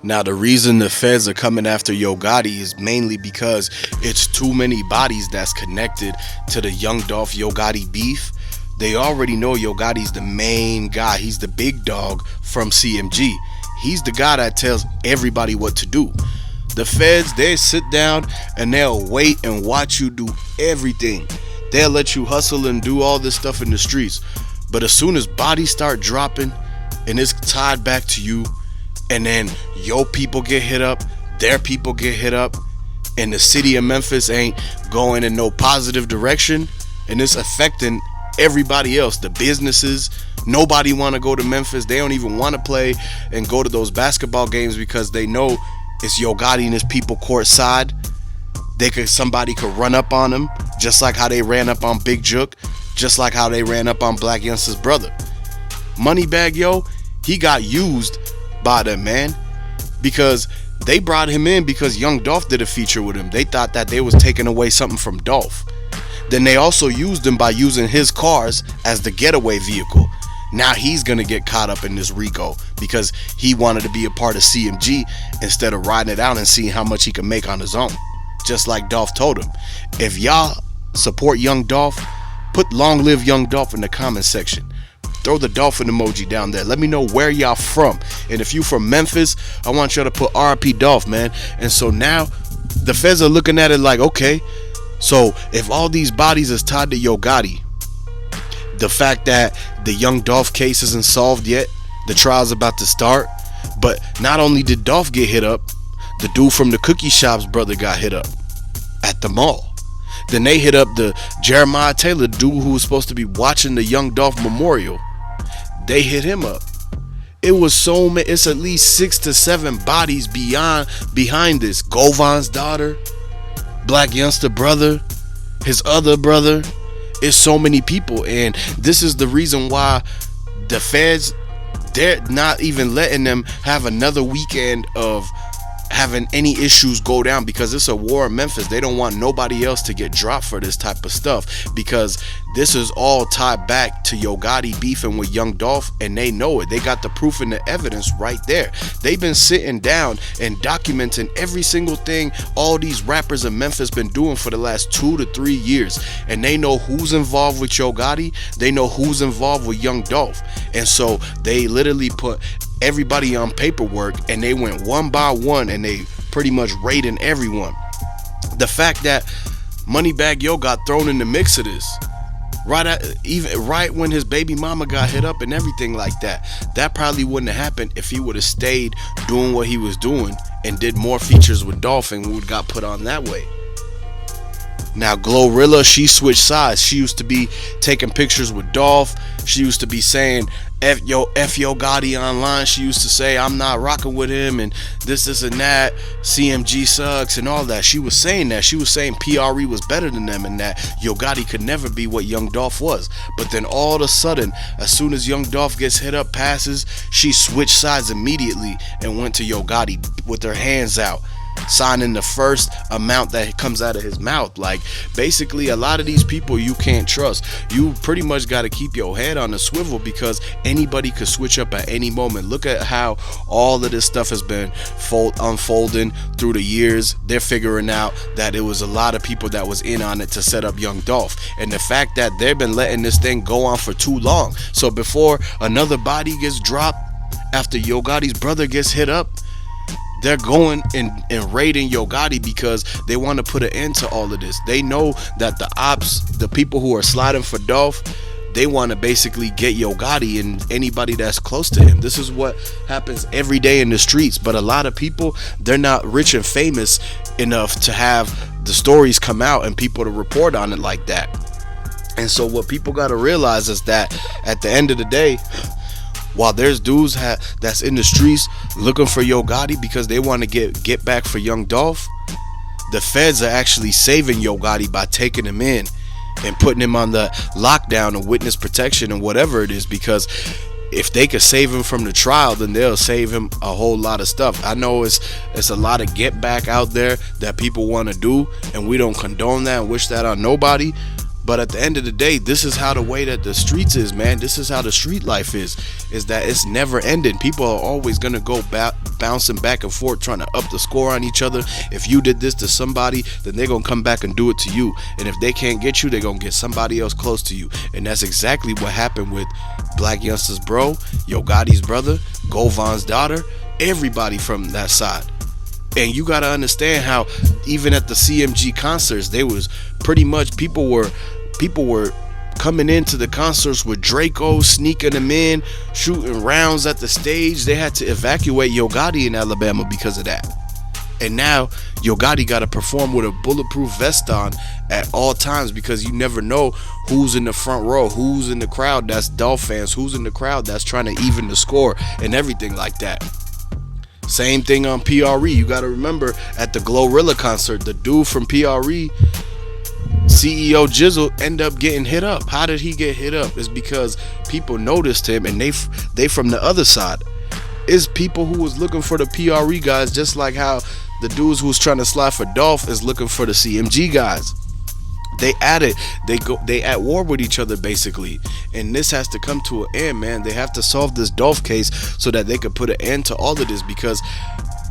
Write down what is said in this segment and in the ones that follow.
Now, the reason the feds are coming after Yo Gotti is mainly because it's too many bodies that's connected to the Young Dolph Yo Gotti beef. They already know Yo Gotti's the main guy. He's the big dog from CMG. He's the guy that tells everybody what to do. The feds, they sit down and they'll wait and watch you do everything. They'll let you hustle and do all this stuff in the streets. But as soon as bodies start dropping and it's tied back to you, and then your people get hit up, their people get hit up, and the city of Memphis ain't going in no positive direction, and it's affecting everybody else, the businesses. Nobody want to go to Memphis. They don't even want to play and go to those basketball games because they know it's Yo Gotti and his people courtside. Somebody could run up on them, just like how they ran up on Bigjook, just like how they ran up on Black Youngster's brother. Moneybagg Yo, he got used by them, man, because they brought him in because Young Dolph did a feature with him. They thought that they was taking away something from Dolph. Then they also used him by using his cars as the getaway vehicle. Now he's gonna get caught up in this RICO because he wanted to be a part of CMG instead of riding it out and seeing how much he can make on his own. Just like Dolph told him, if y'all support Young Dolph, put long live Young Dolph in the comment section. Throw the dolphin emoji down there. Let me know where y'all from. And if you from Memphis, I want y'all to put RP Dolph, man. And so now the feds are looking at it like, okay, so if all these bodies is tied to Yo Gotti, the fact that the Young Dolph case isn't solved yet, the trial's about to start, but not only did Dolph get hit up, the dude from the cookie shop's brother got hit up at the mall. Then they hit up the Jeremiah Taylor dude who was supposed to be watching the Young Dolph memorial. They hit him up. It was so many. It's at least 6 to 7 bodies behind this. Govan's daughter, Black Youngster brother, his other brother. It's so many people, and this is the reason why the feds, they're not even letting them have another weekend of having any issues go down, because it's a war in Memphis. They don't want nobody else to get dropped for this type of stuff, because this is all tied back to Yo Gotti beefing with Young Dolph, and they know it. They got the proof and the evidence right there. They've been sitting down and documenting every single thing all these rappers in Memphis been doing for the last 2 to 3 years, and they know who's involved with Yo Gotti. They know who's involved with Young Dolph, and so they literally put everybody on paperwork, and they went one by one and they pretty much raiding everyone. The fact that Moneybagg Yo got thrown in the mix of this right when his baby mama got hit up and everything like that, that probably wouldn't have happened if he would have stayed doing what he was doing and did more features with Dolph and would got put on that way. Now Glorilla, she switched sides. She used to be taking pictures with Dolph. She used to be saying F Yo Gotti online. She used to say I'm not rocking with him and this and that, CMG sucks and all that. She was saying that. She was saying PRE was better than them and that Yo Gotti could never be what Young Dolph was. But then all of a sudden, as soon as Young Dolph gets hit up, passes, she switched sides immediately and went to Yo Gotti with her hands out, signing the first amount that comes out of his mouth. Like, basically, a lot of these people you can't trust. You pretty much got to keep your head on the swivel, because anybody could switch up at any moment. Look at how all of this stuff has been unfolding through the years. They're figuring out that it was a lot of people that was in on it to set up Young Dolph, and the fact that they've been letting this thing go on for too long. So before another body gets dropped, after Yo Gotti's brother gets hit up, they're going and raiding Yo Gotti because they want to put an end to all of this. They know that the ops, the people who are sliding for Dolph, they want to basically get Yo Gotti and anybody that's close to him. This is what happens every day in the streets. But a lot of people, they're not rich and famous enough to have the stories come out and people to report on it like that. And so what people got to realize is that at the end of the day, while there's dudes that's in the streets looking for Yo Gotti because they want to get back for Young Dolph, the feds are actually saving Yo Gotti by taking him in and putting him on the lockdown and witness protection and whatever it is, because if they could save him from the trial, then they'll save him a whole lot of stuff. I know it's a lot of get back out there that people want to do, and we don't condone that and wish that on nobody. But at the end of the day, this is how the way that the streets is, man. This is how the street life is that it's never ending. People are always gonna go bouncing back and forth, trying to up the score on each other. If you did this to somebody, then they're gonna come back and do it to you. And if they can't get you, they're gonna get somebody else close to you. And that's exactly what happened with Black Youngster's bro, Yo Gotti's brother, Govon's daughter, everybody from that side. And you gotta understand how even at the CMG concerts, they was pretty much people were coming into the concerts with Draco, sneaking them in, shooting rounds at the stage. They had to evacuate Yo Gotti in Alabama because of that. And now Yo Gotti got to perform with a bulletproof vest on at all times, because you never know who's in the front row, who's in the crowd that's Dolph fans, who's in the crowd that's trying to even the score and everything like that. Same thing on PRE. You got to remember at the Glorilla concert, the dude from PRE, CEO Jizzle, end up getting hit up. How did he get hit up? It's because people noticed him, and they from the other side. It's people who was looking for the PRE guys, just like how the dudes who was trying to slide for Dolph is looking for the CMG guys. They at war with each other basically, and this has to come to an end, man. They have to solve this Dolph case so that they could put an end to all of this, because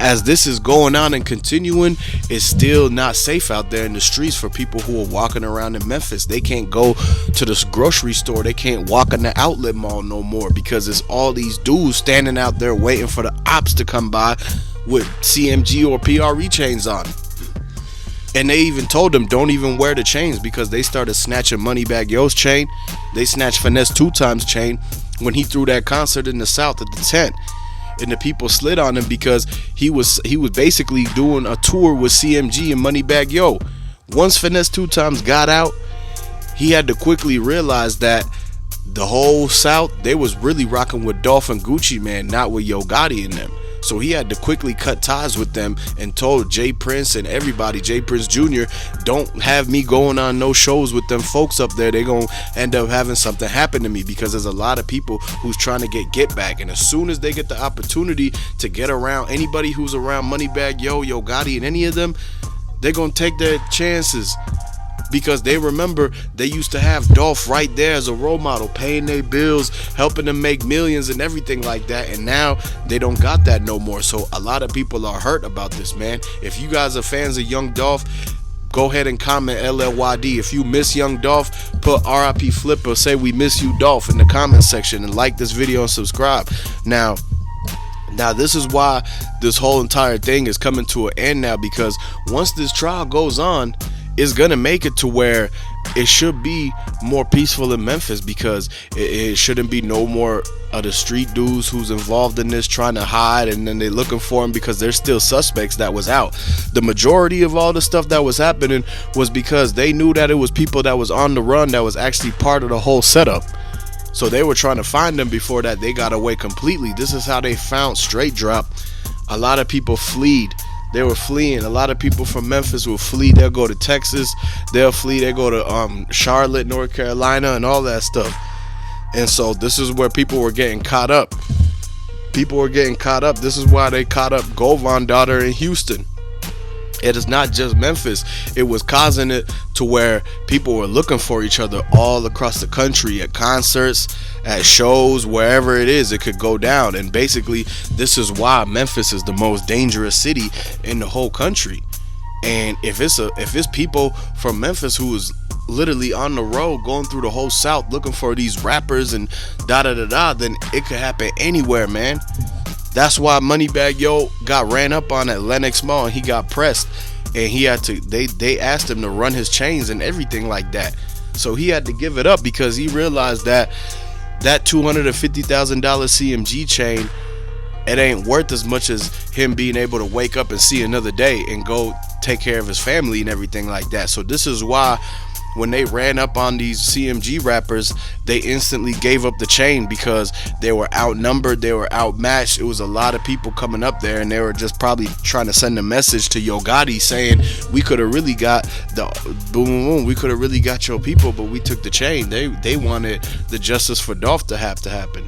as this is going on and continuing, it's still not safe out there in the streets for people who are walking around in Memphis. They can't go to the grocery store, they can't walk in the outlet mall no more, because it's all these dudes standing out there waiting for the ops to come by with CMG or PRE chains on. And they even told them don't even wear the chains, because they started snatching Moneybagg Yo's chain. They snatched Finesse 2 Times chain when he threw that concert in the South at the tent. And the people slid on him because he was basically doing a tour with CMG and Moneybagg Yo. Once Finesse 2 Times got out, he had to quickly realize that the whole South, they was really rocking with Dolph and Gucci, man, not with Yo Gotti and them. So he had to quickly cut ties with them and told Jay Prince and everybody, Jay Prince Jr., don't have me going on no shows with them folks up there. They're going to end up having something happen to me, because there's a lot of people who's trying to get back. And as soon as they get the opportunity to get around anybody who's around Moneybagg Yo, Yo Gotti, and any of them, they're going to take their chances. Because they remember they used to have Dolph right there as a role model, paying their bills, helping them make millions and everything like that. And now they don't got that no more. So a lot of people are hurt about this, man. If you guys are fans of Young Dolph, go ahead and comment LLYD. If you miss Young Dolph, put RIP Flip or say we miss you Dolph in the comment section, and like this video and subscribe. Now this is why this whole entire thing is coming to an end now, because once this trial goes on, it's gonna make it to where it should be more peaceful in Memphis, because it shouldn't be no more of the street dudes who's involved in this trying to hide, and then they're looking for them because there's still suspects that was out. The majority of all the stuff that was happening was because they knew that it was people that was on the run that was actually part of the whole setup. So they were trying to find them before that they got away completely. This is how they found Straight Drop. A lot of people fled. They were fleeing. A lot of people from Memphis will flee. They'll go to Texas. They'll flee. They go to Charlotte, North Carolina, and all that stuff. And so this is where people were getting caught up. People were getting caught up. This is why they caught up Govon's daughter in Houston. It is not just Memphis. It was causing it to where people were looking for each other all across the country, at concerts, at shows, wherever it is, it could go down. And basically, this is why Memphis is the most dangerous city in the whole country. And if it's people from Memphis who is literally on the road going through the whole South looking for these rappers and then it could happen anywhere, man. That's why Moneybagg Yo got ran up on at Lenox Mall, and he got pressed, and he had to. They asked him to run his chains and everything like that. So he had to give it up, because he realized that $250,000 CMG chain, it ain't worth as much as him being able to wake up and see another day and go take care of his family and everything like that. So this is why when they ran up on these CMG rappers, they instantly gave up the chain, because they were outnumbered, they were outmatched. It was a lot of people coming up there, and they were just probably trying to send a message to Yo Gotti saying, we could have really got the boom, we could have really got your people, but we took the chain. They wanted the justice for Dolph to happen.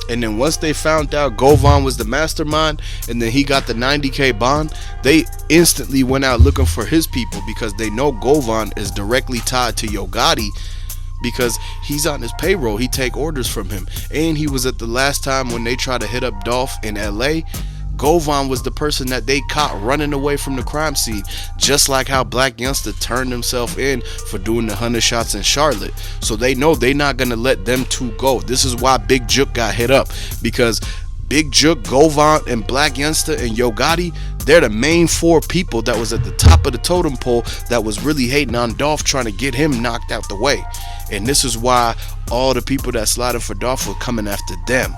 And then once they found out Govan was the mastermind, and then he got the 90K bond, they instantly went out looking for his people, because they know Govan is directly tied to Yo Gotti, because he's on his payroll. He take orders from him. And he was at the last time when they tried to hit up Dolph in LA. Govan was the person that they caught running away from the crime scene, just like how Black Youngster turned himself in for doing the 100 shots in Charlotte. So they know they're not gonna let them two go. This is why bigjook got hit up, because bigjook, Govan, and Black Youngster and Yo Gotti, they're the main 4 people that was at the top of the totem pole that was really hating on Dolph, trying to get him knocked out the way. And this is why all the people that slided for Dolph were coming after them.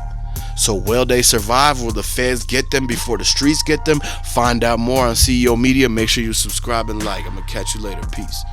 So will they survive? Will the feds get them before the streets get them? Find out more on CEO Media. Make sure you subscribe and like. I'm going to catch you later. Peace.